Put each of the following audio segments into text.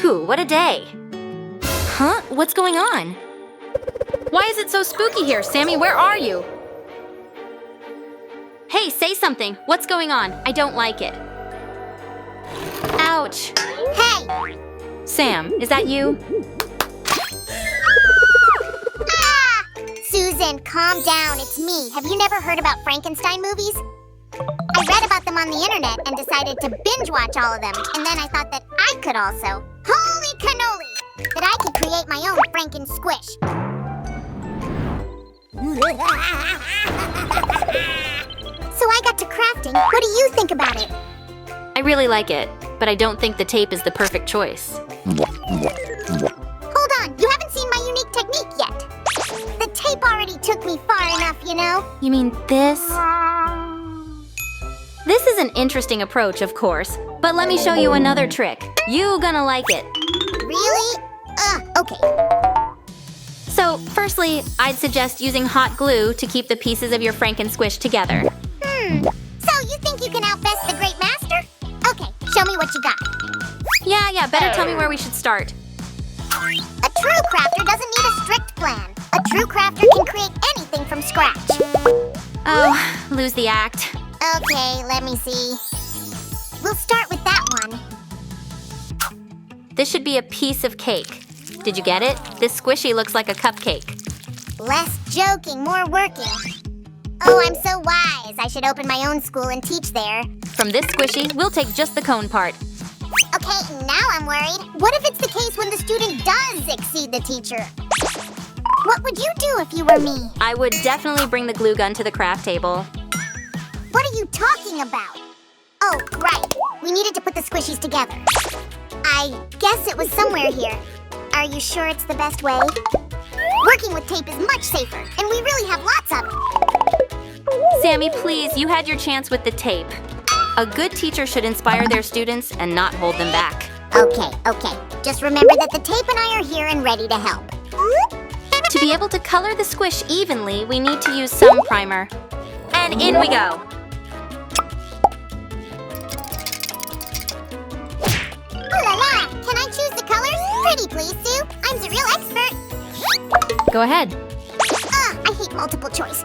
Whew, what a day. Huh? What's going on? Why is it so spooky here? Sammy, where are you? Hey, say something. What's going on? I don't like it. Ouch. Hey! Sam, is that you? Ah! Susan, calm down. It's me. Have you never heard about Franken-style movies? I read about them on the internet and decided to binge watch all of them. And then I thought that I could also. Holy cannoli! That I could create my own Franken squish. So I got to crafting. What do you think about it? I really like it, but I don't think the tape is the perfect choice. Hold on, you haven't seen my unique technique yet. The tape already took me far enough, you know? You mean this? This is an interesting approach, of course, but let me show you another trick. You gonna like it. Really? Okay. So, firstly, I'd suggest using hot glue to keep the pieces of your Franken squish together. So you think you can outbest the great master? Okay, show me what you got. Yeah, better tell me where we should start. A true crafter doesn't need a strict plan. A true crafter can create anything from scratch. Oh, lose the act. Okay, let me see. We'll start with that one. This should be a piece of cake. Did you get it? This squishy looks like a cupcake. Less joking, more working. Oh, I'm so wise. I should open my own school and teach there. From this squishy, we'll take just the cone part. Okay, now I'm worried. What if it's the case when the student does exceed the teacher? What would you do if you were me? I would definitely bring the glue gun to the craft table. What are you talking about? Oh, right. We needed to put the squishies together. I guess it was somewhere here. Are you sure it's the best way? Working with tape is much safer, and we really have lots of it. Sammy, please, you had your chance with the tape. A good teacher should inspire their students and not hold them back. Okay. Just remember that the tape and I are here and ready to help. To be able to color the squish evenly, we need to use some primer. And in we go. Ooh la la! Can I choose the colors? Pretty please, Sue. I'm the real expert. Go ahead. I hate multiple choice.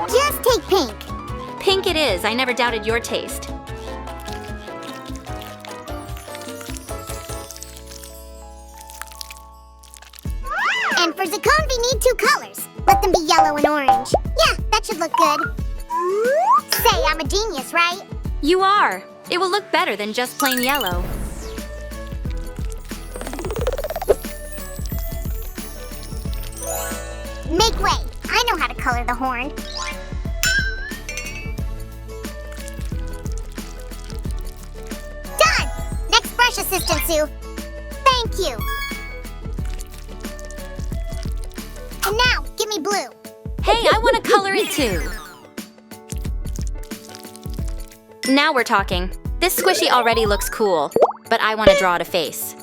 Just take pink. Pink it is. I never doubted your taste. And for the cone, we need two colors. Let them be yellow and orange. Yeah, that should look good. Say, I'm a genius, right? You are. It will look better than just plain yellow. Make way. I know how to color the horn. Done! Next brush assistant, Sue. Thank you. And now, give me blue. Hey, I want to color it too. Now we're talking. This squishy already looks cool, but I want to draw it a face.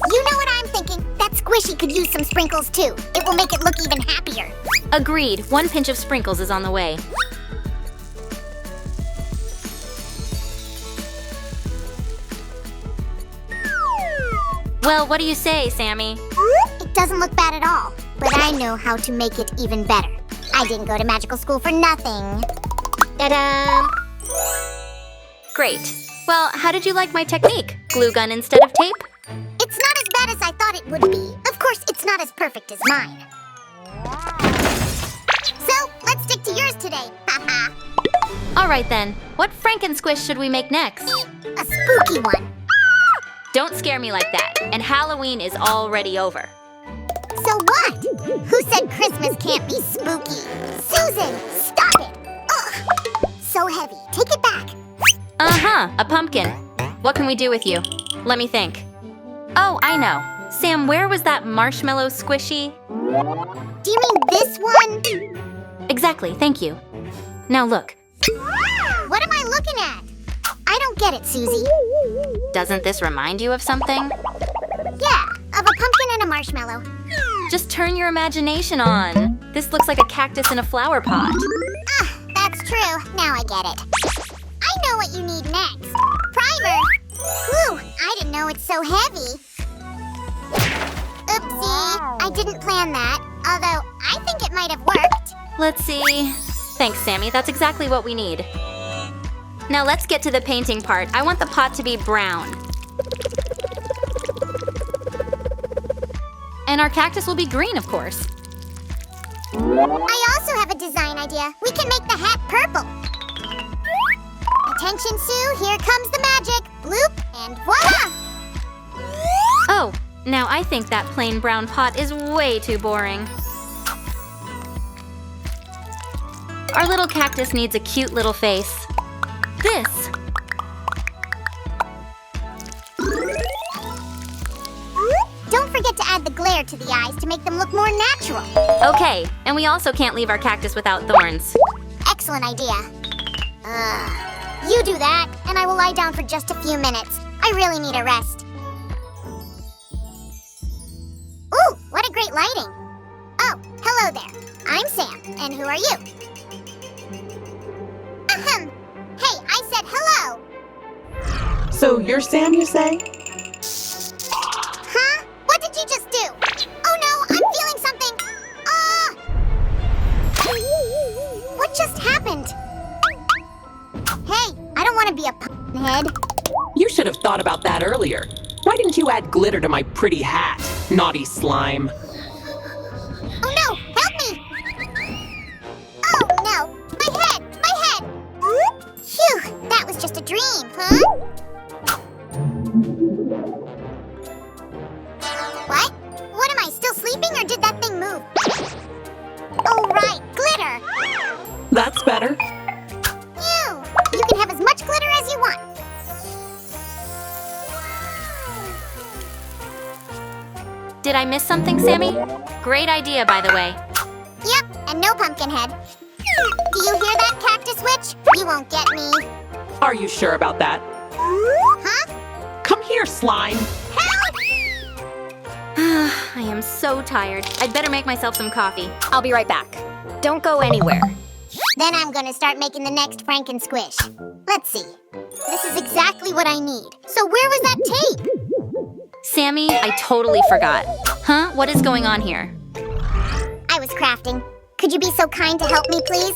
You know what I'm thinking? That squishy could use some sprinkles too. It will make it look even happier. Agreed. 1 pinch of sprinkles is on the way. Well, what do you say, Sammy? It doesn't look bad at all, but I know how to make it even better. I didn't go to magical school for nothing. Ta-da! Great. Well, how did you like my technique? Glue gun instead of tape? It's not as bad as I thought it would be. Of course, it's not as perfect as mine. So, let's stick to yours today. Haha. All right then. What Franken squish should we make next? A spooky one. Don't scare me like that. And Halloween is already over. So what? Who said Christmas can't be spooky? Susan, stop it! Ugh! So heavy. Take it back. Uh-huh, a pumpkin. What can we do with you? Let me think. Oh, I know. Sam, where was that marshmallow squishy? Do you mean this one? Exactly, thank you. Now look. What am I looking at? I don't get it, Susie. Doesn't this remind you of something? Yeah, of a and a marshmallow. Just turn your imagination on. This looks like a cactus in a flower pot. Ah, that's true. Now I get it. I know what you need next. Primer. Whew, I didn't know it's so heavy. Oopsie, I didn't plan that. Although, I think it might have worked. Let's see. Thanks, Sammy. That's exactly what we need. Now let's get to the painting part. I want the pot to be brown. And our cactus will be green, of course. I also have a design idea. We can make the hat purple. Attention, Sue. Here comes the magic. Bloop, and voila! Oh, now I think that plain brown pot is way too boring. Our little cactus needs a cute little face. This. Don't forget to add the glare to the eyes to make them look more natural. Okay, and we also can't leave our cactus without thorns. Excellent idea. You do that, and I will lie down for just a few minutes. I really need a rest. Ooh, what a great lighting. Oh, hello there. I'm Sam, and who are you? Ahem. Hey, I said hello. So you're Sam, you say? Huh? What did you just do? Oh no, I'm feeling something. What just happened? Hey, I don't want to be a head. You should have thought about that earlier. Why didn't you add glitter to my pretty hat, naughty slime? Oh no, help me! Oh no, my head, my head! Phew, that was just a dream, huh? What? What am I, still sleeping or did that thing move? Oh right, glitter! That's better. Phew, you can have as much glitter as you want. Did I miss something, Sammy? Great idea, by the way. Yep, and no pumpkin head. Do you hear that, Cactus Witch? You won't get me. Are you sure about that? Huh? Come here, slime. Help! I am so tired. I'd better make myself some coffee. I'll be right back. Don't go anywhere. Then I'm gonna start making the next Franken squish. Let's see. This is exactly what I need. So where was that tape? Sammy, I totally forgot. Huh? What is going on here? I was crafting. Could you be so kind to help me, please?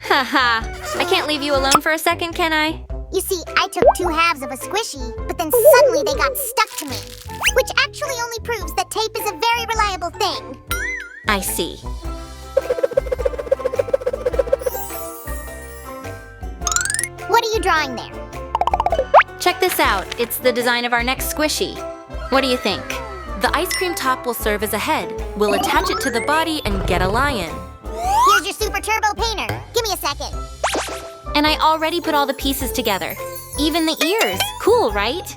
Haha. I can't leave you alone for a second, can I? You see, I took 2 halves of a squishy, but then suddenly they got stuck to me. Which actually only proves that tape is a very reliable thing. I see. What are you drawing there? Check this out. It's the design of our next squishy. What do you think? The ice cream top will serve as a head. We'll attach it to the body and get a lion. Here's your super turbo painter. Give me a second. And I already put all the pieces together. Even the ears. Cool, right?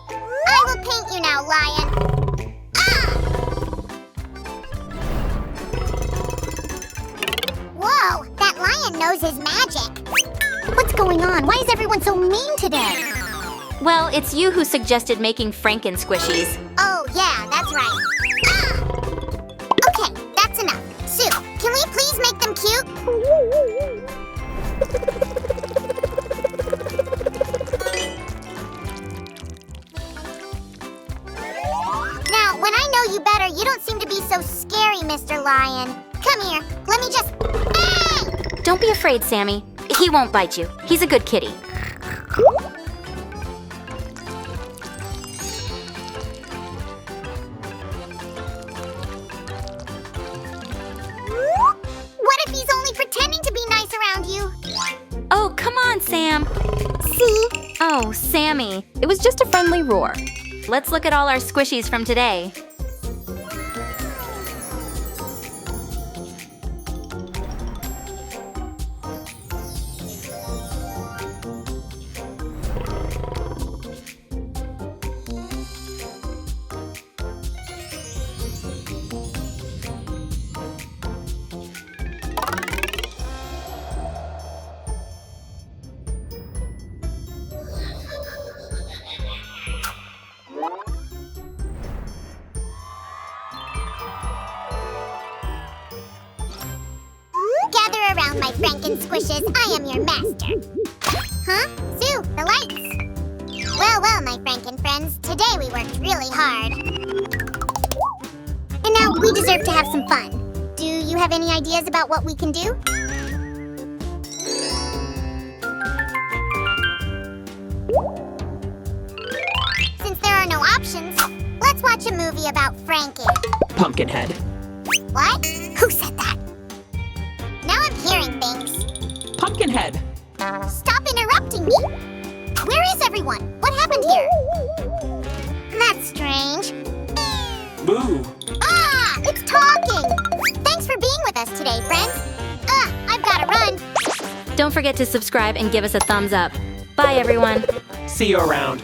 I will paint you now, lion. Ah! Whoa, that lion knows his magic. What's going on? Why is everyone so mean today? Well, it's you who suggested making Franken squishies. Oh, yeah, that's right. Ah! Okay, that's enough. Sue, can we please make them cute? Now, when I know you better, you don't seem to be so scary, Mr. Lion. Come here, let me just... Ah! Don't be afraid, Sammy. He won't bite you. He's a good kitty. What if he's only pretending to be nice around you? Oh, come on, Sam. See? Oh, Sammy. It was just a friendly roar. Let's look at all our squishies from today. my Franken squishes. I am your master. Huh? Sue, the lights. Well, my Franken friends. Today we worked really hard. And now we deserve to have some fun. Do you have any ideas about what we can do? Since there are no options, let's watch a movie about Franken. Pumpkinhead. What? Who said that? Now I'm hearing things. Pumpkinhead. Stop interrupting me! Where is everyone? What happened here? That's strange. Boo. Ah! It's talking! Thanks for being with us today, friends. I've gotta run. Don't forget to subscribe and give us a thumbs up. Bye, everyone. See you around.